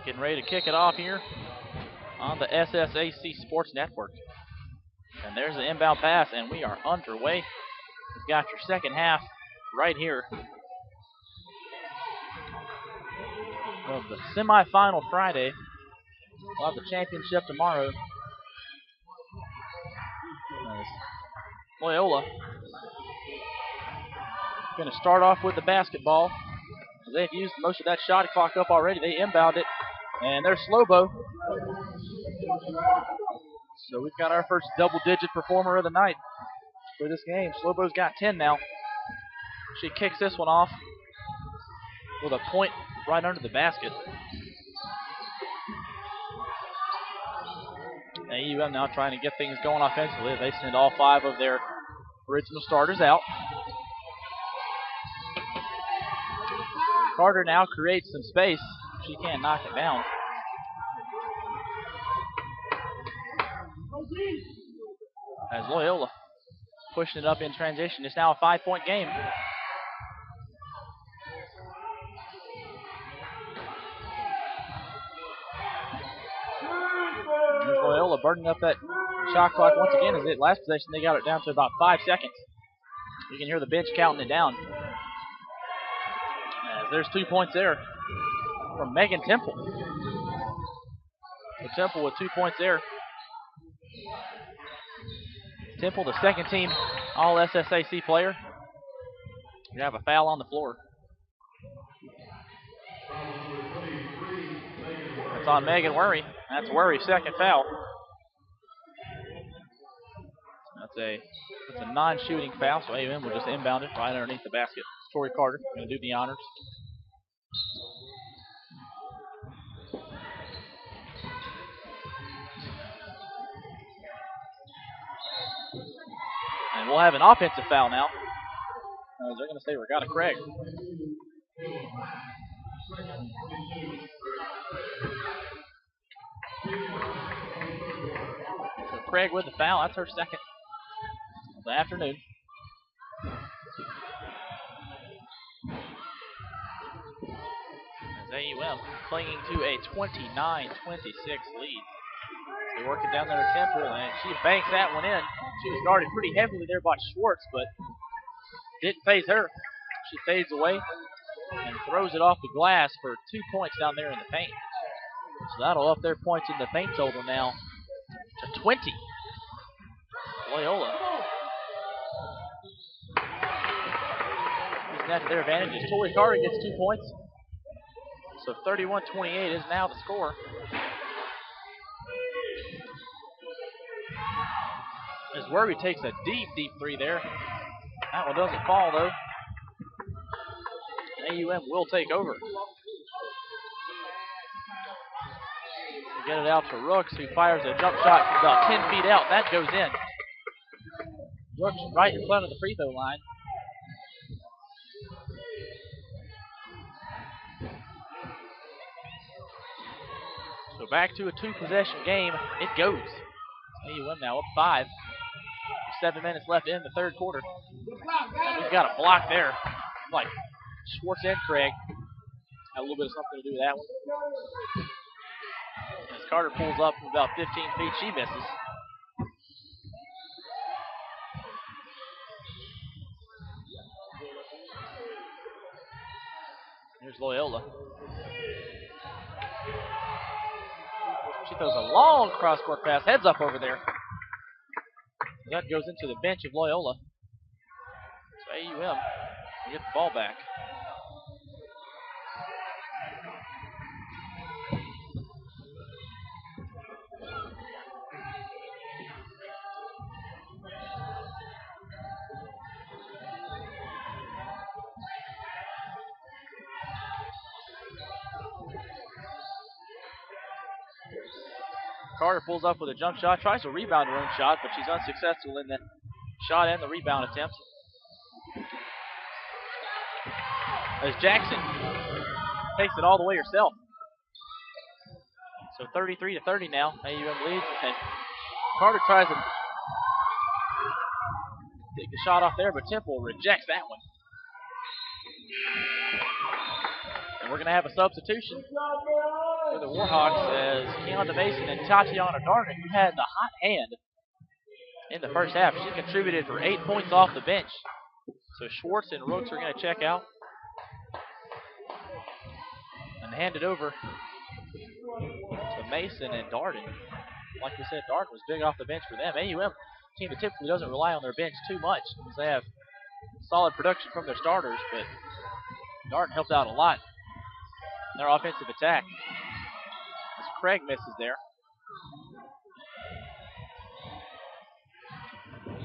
Getting ready to kick it off here on the SSAC Sports Network. And there's the inbound pass, and we are underway. You've got your second half right here of the semifinal Friday. We'll have the championship tomorrow. Loyola going to start off with the basketball. They've used most of that shot clock up already. They inbound it, and there's Slobo. So we've got our first double-digit performer of the night for this game. Slobo's got 10 now. She kicks this one off with a point right under the basket. AUM now trying to get things going offensively. They send all 5 of their original starters out. Carter now creates some space. She can't knock it down. As Loyola pushing it up in transition. It's now a 5-point game. Here's Loyola burning up that shot clock once again. As it last possession, they got it down to about 5 seconds. You can hear the bench counting it down. As there's 2 points there from Megan Temple. So Temple with 2 points there. Temple, the second team all SSAC player. We have a foul on the floor. It's on Megan Worry. That's Worry's second foul. That's a non-shooting foul, so AUM will just inbound it right underneath the basket. Tori Carter going to do the honors. And we'll have an offensive foul now. They're going to say Regatta Craig. So Craig with the foul. That's her second of the afternoon. As AUM clinging to a 29-26 lead. They work it down there to Temple, and she banks that one in. She was guarded pretty heavily there by Schwartz, but didn't phase her. She fades away and throws it off the glass for 2 points down there in the paint. So that'll up their points in the paint total now to 20. Loyola using that to their advantage as Tori Carter gets 2 points. So 31-28 is now the score. As Worby takes a deep three there. That one doesn't fall, though. AUM will take over. They get it out to Rooks, who fires a jump shot from about 10 feet out. That goes in. Rooks right in front of the free throw line. So back to a 2-possession game. It goes. AUM now up 5. 7 minutes left in the third quarter. And we've got a block there. Like Schwartz and Craig had a little bit of something to do with that one. As Carter pulls up from about 15 feet, she misses. Here's Loyola. She throws a long cross-court pass, heads up over there. That goes into the bench of Loyola. So AUM will get the ball back. Carter pulls up with a jump shot, tries to rebound her own shot, but she's unsuccessful in the shot and the rebound attempt. As Jackson takes it all the way herself. So 33-30 now. AUM leads, and Carter tries to take the shot off there, but Temple rejects that one. And we're going to have a substitution for the Warhawks as Keonda Mason and Tatiana Darden, who had the hot hand in the first half. She contributed for 8 points off the bench. So Schwartz and Rooks are going to check out and hand it over to Mason and Darden. Like we said, Darden was big off the bench for them. AUM, team that typically doesn't rely on their bench too much because they have solid production from their starters, but Darden helped out a lot in their offensive attack. As Craig misses there.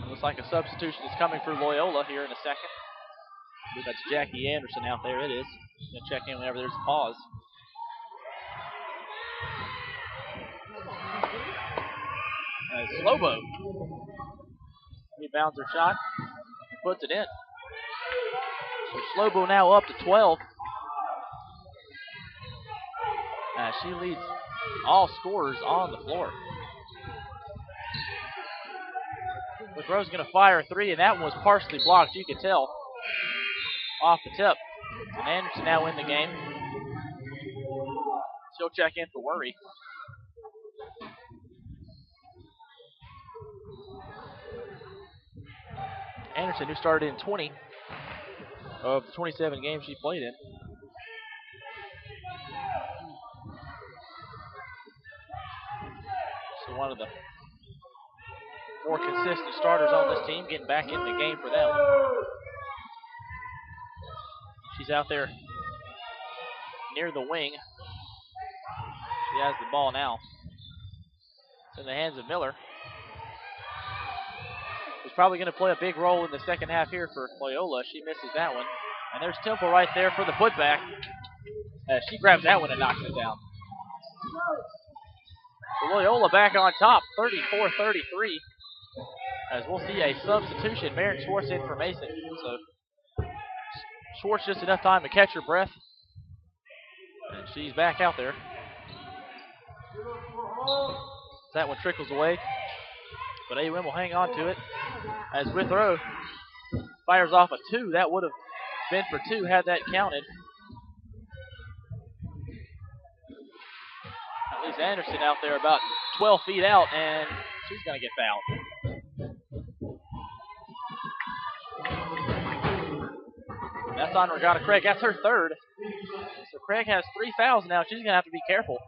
Looks like a substitution is coming for Loyola here in a second. I believe that's Jackie Anderson out there. It is. Going to check in whenever there's a pause. As Slobo rebounds her shot and puts it in. So Slobo now up to 12. She leads all scorers on the floor. McGrove's going to fire a three, and that one was partially blocked. You could tell off the tip. And Anderson now in the game. She'll check in for Worry. Anderson, who started in 20 of the 27 games she played in. So one of the more consistent starters on this team, getting back in the game for them. She's out there near the wing. She has the ball now. It's in the hands of Miller. Who's probably going to play a big role in the second half here for Loyola. She misses that one. And there's Temple right there for the putback. She grabs that one and knocks it down. So Loyola back on top, 34-33. As we'll see a substitution, Maren Schwartz in for Mason. So Schwartz just enough time to catch her breath. And she's back out there. That one trickles away. But AUM will hang on to it. As Withrow fires off a two. That would have been for two had that counted. At least Anderson out there about 12 feet out, and she's going to get fouled. That's on Regatta Craig. That's her third. So Craig has 3 fouls now. She's going to have to be careful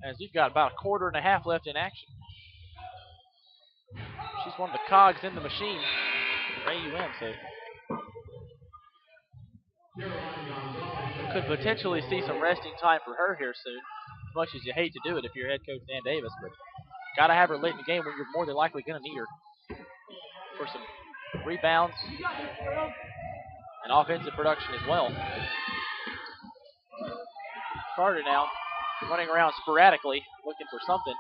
as you've got about a quarter and a half left in action. She's one of the cogs in the machine for AUM, so could potentially see some resting time for her here soon. As much as you hate to do it if you're head coach Dan Davis, but got to have her late in the game when you're more than likely going to need her for some rebounds and offensive production as well. Carter now running around sporadically looking for something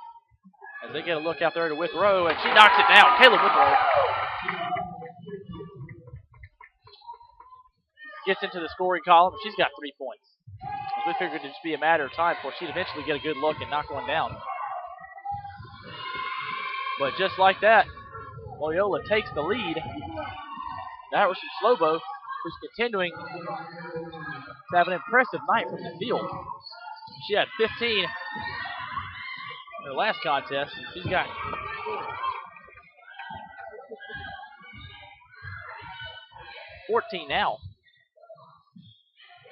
as they get a look out there to Withrow, and she knocks it down. Caleb Withrow gets into the scoring column. She's got 3 points. As we figured it'd just be a matter of time before she'd eventually get a good look and knock one down. But just like that, Loyola takes the lead. That was from Slobo, who's continuing to have an impressive night from the field. She had 15 in her last contest. She's got 14 now.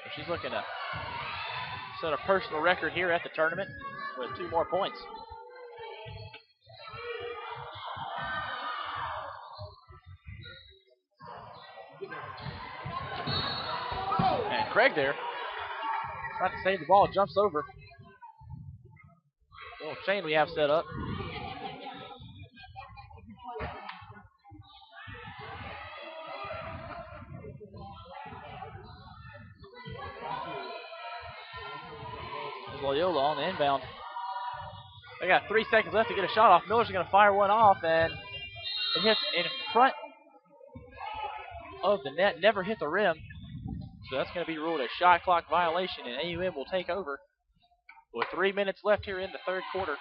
So she's looking to set a personal record here at the tournament with 2 more points. And Craig there, trying to save the ball, jumps over. Little chain we have set up. Loyola on the inbound. They got 3 seconds left to get a shot off. Miller's going to fire one off, and it hits in front of the net. Never hit the rim. So that's going to be ruled a shot clock violation, and AUM will take over with 3 minutes left here in the third quarter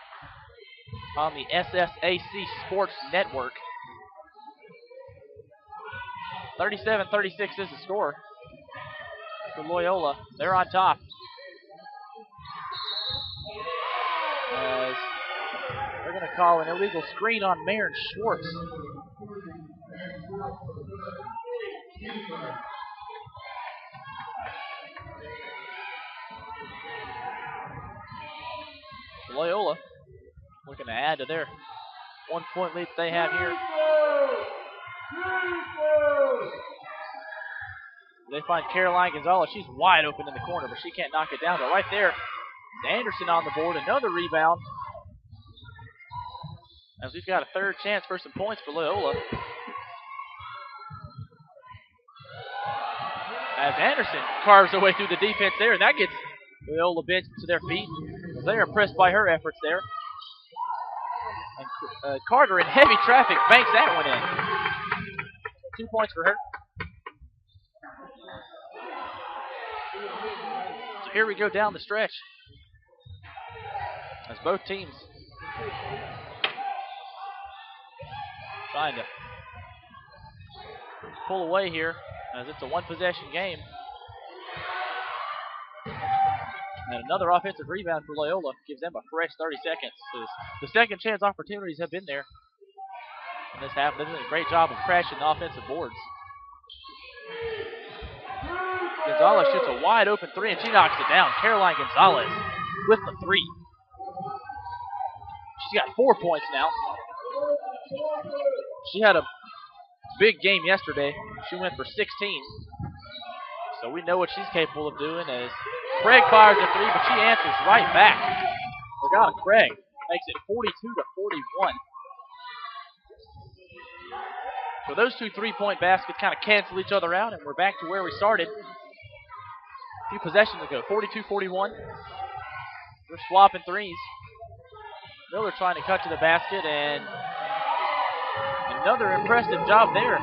on the SSAC Sports Network. 37-36 is the score for Loyola. They're on top. to call an illegal screen on Maren Schwartz. Loyola looking to add to their 1 point lead they have here. They find Caroline Gonzalez. She's wide open in the corner, but she can't knock it down. But right there is Anderson on the board. Another rebound. As we've got a third chance for some points for Loyola. As Anderson carves her way through the defense there, and that gets Loyola bench to their feet. They're impressed by her efforts there. And Carter in heavy traffic banks that one in. 2 points for her. So here we go down the stretch. As both teams trying to pull away here, as it's a one-possession game. And another offensive rebound for Loyola gives them a fresh 30 seconds. So the second chance opportunities have been there in this half. They're doing a great job of crashing the offensive boards. Gonzalez shoots a wide open three, and she knocks it down. Caroline Gonzalez with the three. She's got 4 points now. She had a big game yesterday. She went for 16. So we know what she's capable of doing as Craig fires a three, but she answers right back. Regina Craig makes it 42-41. So those two three-point baskets kind of cancel each other out, and we're back to where we started a few possessions ago. 42-41. We're swapping threes. Miller trying to cut to the basket, and another impressive job there.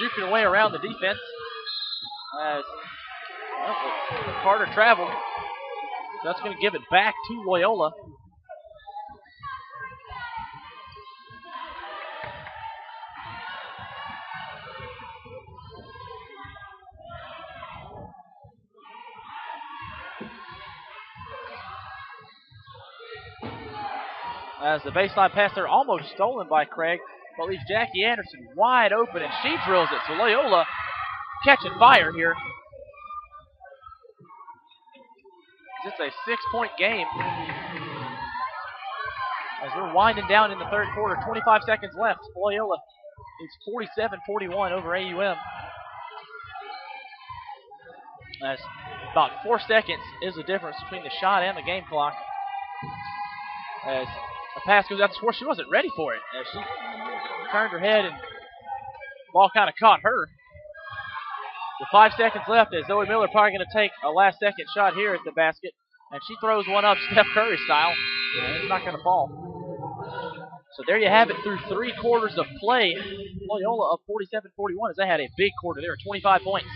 Juking her way around the defense. As Carter traveled. That's going to give it back to Loyola. As the baseline pass there almost stolen by Craig, but leaves Jackie Anderson wide open, and she drills it. So Loyola catching fire here. It's a 6-point game. As we're winding down in the third quarter, 25 seconds left. Loyola is 47-41 over AUM. As about 4 seconds is the difference between the shot and the game clock. As a pass goes out to Schwartz, she wasn't ready for it. As she turned her head and the ball kind of caught her. With 5 seconds left, as Zoe Miller probably going to take a last-second shot here at the basket. And she throws one up Steph Curry style. And it's not going to fall. So there you have it through 3 quarters of play. Loyola up 47-41 as they had a big quarter there, 25 points.